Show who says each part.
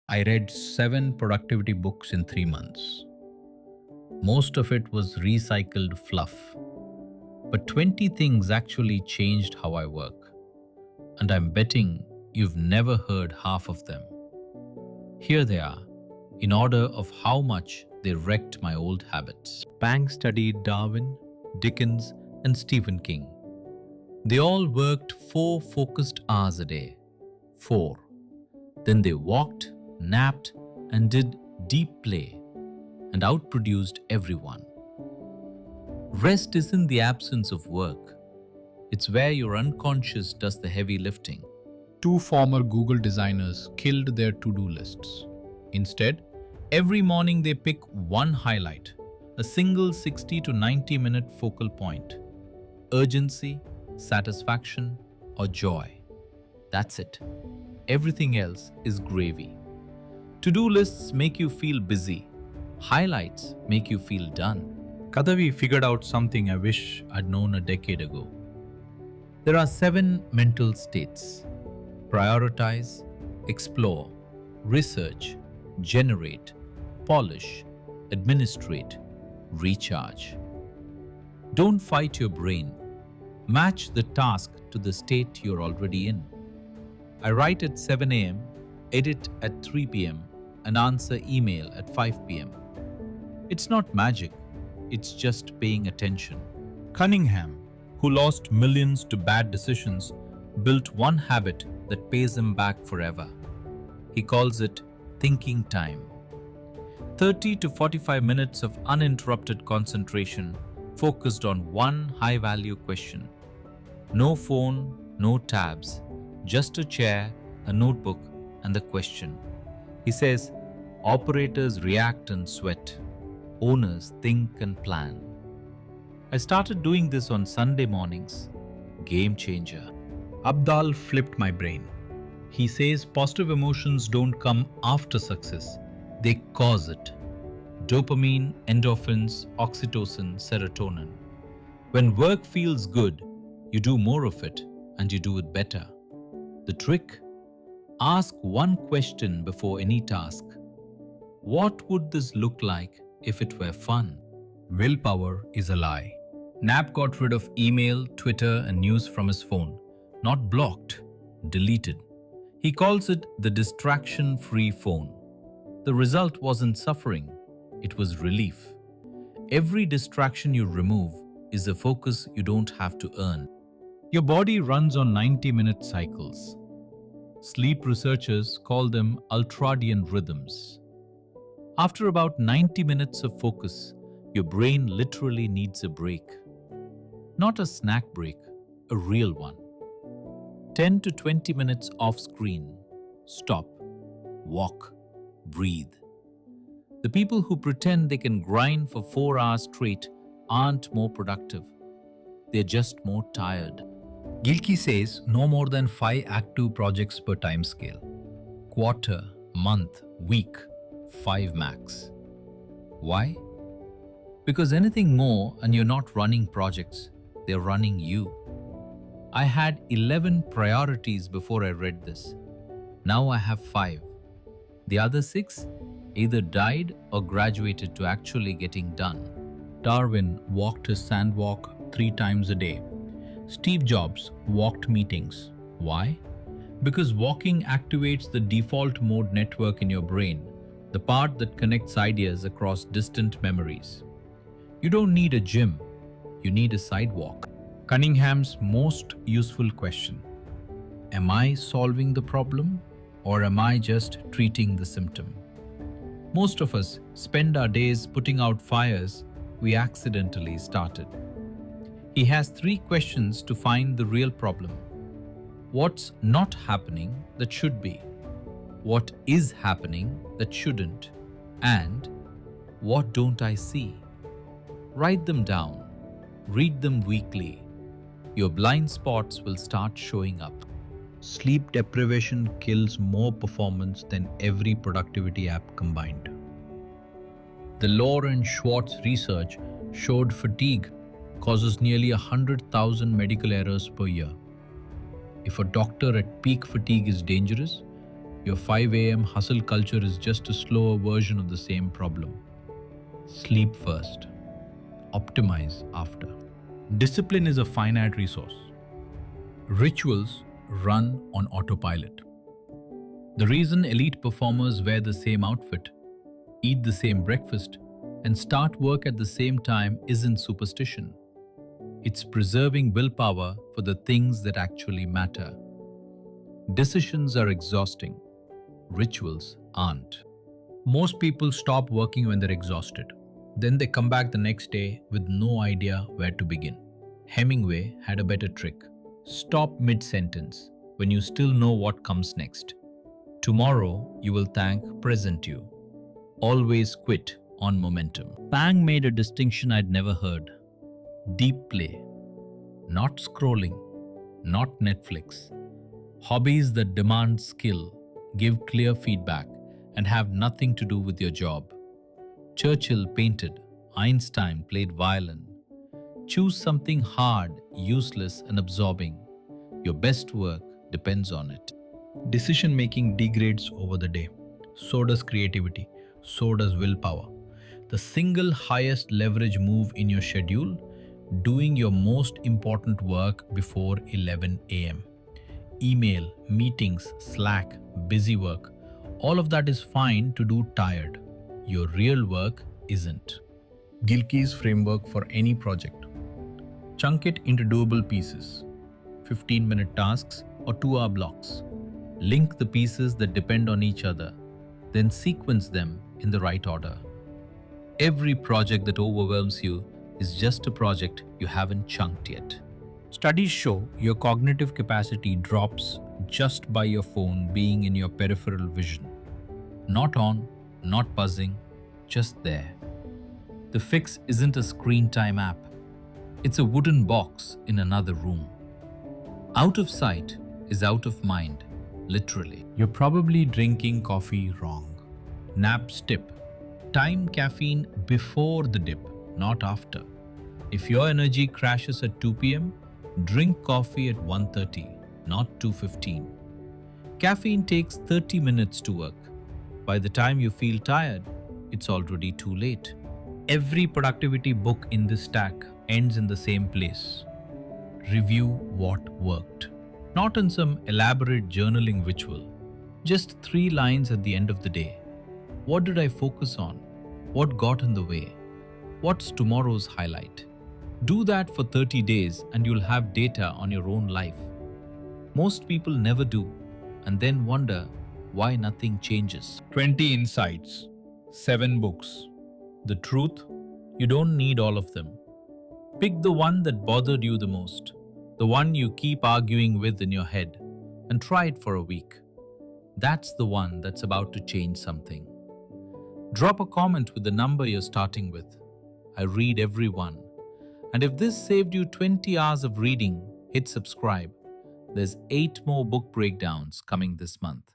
Speaker 1: I read 7 productivity books in 3 months. Most of it was recycled fluff, but 20 things actually changed how I work. And I'm betting you've never heard half of them. Here they are, in order of how much they wrecked my old habits. Banks studied Darwin, Dickens, and Stephen King. They all worked 4 focused hours a day. 4. Then they walked, napped, and did deep play and outproduced everyone. Rest isn't the absence of work, it's where your unconscious does the heavy lifting. Two former Google designers killed their to-do lists. Instead, every morning they pick one highlight, a single 60 to 90-minute focal point. Urgency, satisfaction, or joy. That's it. Everything else is gravy. To-do lists make you feel busy. Highlights make you feel done. Kadavy figured out something I wish I'd known a decade ago. There are 7 mental states: prioritize, explore, research, generate, polish, administrate, recharge. Don't fight your brain. Match the task to the state you're already in. I write at 7 a.m., edit at 3 p.m., and answer email at 5 p.m. It's not magic, it's just paying attention. Cunningham, who lost millions to bad decisions, built one habit that pays him back forever. He calls it thinking time. 30 to 45 minutes of uninterrupted concentration focused on one high-value question. No phone, no tabs, just a chair, a notebook, and the question. He says, operators react and sweat. Owners think and plan. I started doing this on Sunday mornings. Game changer. Abdaal flipped my brain. He says positive emotions don't come after success, they cause it. Dopamine, endorphins, oxytocin, serotonin. When work feels good, you do more of it and you do it better. The trick? Ask one question before any task. What would this look like if it were fun? Willpower is a lie. Knapp got rid of email, Twitter, and news from his phone. Not blocked, deleted. He calls it the distraction-free phone. The result wasn't suffering, it was relief. Every distraction you remove is a focus you don't have to earn. Your body runs on 90-minute cycles. Sleep researchers call them ultradian rhythms. After about 90 minutes of focus, your brain literally needs a break. Not a snack break, a real one. 10 to 20 minutes off screen. Stop, walk, breathe. The people who pretend they can grind for 4 hours straight aren't more productive. They're just more tired. Gilkey says no more than 5 active projects per timescale. Quarter, month, week, 5 max. Why? Because anything more and you're not running projects, they're running you. I had 11 priorities before I read this. Now I have 5. The other 6 either died or graduated to actually getting done. Darwin walked his sandwalk 3 times a day. Steve Jobs walked meetings. Why? Because walking activates the default mode network in your brain, the part that connects ideas across distant memories. You don't need a gym, you need a sidewalk. Cunningham's most useful question: am I solving the problem or am I just treating the symptom? Most of us spend our days putting out fires we accidentally started. He has 3 questions to find the real problem. What's not happening that should be? What is happening that shouldn't? And what don't I see? Write them down. Read them weekly. Your blind spots will start showing up. Sleep deprivation kills more performance than every productivity app combined. The Loehr and Schwartz research showed fatigue causes nearly 100,000 medical errors per year. If a doctor at peak fatigue is dangerous, Your 5 a.m. hustle culture is just a slower version of the same problem. Sleep first, optimize after. Discipline is a finite resource. Rituals run on autopilot. The reason elite performers wear the same outfit, eat the same breakfast, and start work at the same time isn't superstition. It's preserving willpower for the things that actually matter. Decisions are exhausting. Rituals aren't. Most people stop working when they're exhausted. Then they come back the next day with no idea where to begin. Hemingway had a better trick. Stop mid-sentence when you still know what comes next. Tomorrow you will thank present you. Always quit on momentum. Pang made a distinction I'd never heard. Deep play. Not scrolling. Not Netflix. Hobbies that demand skill, give clear feedback, and have nothing to do with your job. Churchill painted. Einstein played violin. Choose something hard, useless, and absorbing. Your best work depends on it. Decision-making degrades over the day. So does creativity. So does willpower. The single highest leverage move in your schedule, doing your most important work before 11 a.m. Email, meetings, Slack, busy work. All of that is fine to do tired. Your real work isn't. Gilkey's framework for any project. Chunk it into doable pieces, 15-minute tasks or 2-hour blocks. Link the pieces that depend on each other, then sequence them in the right order. Every project that overwhelms you is just a project you haven't chunked yet. Studies show your cognitive capacity drops just by your phone being in your peripheral vision. Not on, not buzzing, just there. The fix isn't a screen time app. It's a wooden box in another room. Out of sight is out of mind, literally. You're probably drinking coffee wrong. Knapp's tip. Time caffeine before the dip, not after. If your energy crashes at 2 p.m., drink coffee at 1:30, not 2:15. Caffeine takes 30 minutes to work. By the time you feel tired, it's already too late. Every productivity book in this stack ends in the same place. Review what worked. Not in some elaborate journaling ritual. Just 3 lines at the end of the day. What did I focus on? What got in the way? What's tomorrow's highlight? Do that for 30 days and you'll have data on your own life. Most people never do and then wonder why nothing changes. 20 insights, 7 books. The truth, you don't need all of them. Pick the one that bothered you the most, the one you keep arguing with in your head, and try it for a week. That's the one that's about to change something. Drop a comment with the number you're starting with. I read every one. And if this saved you 20 hours of reading, hit subscribe. There's 8 more book breakdowns coming this month.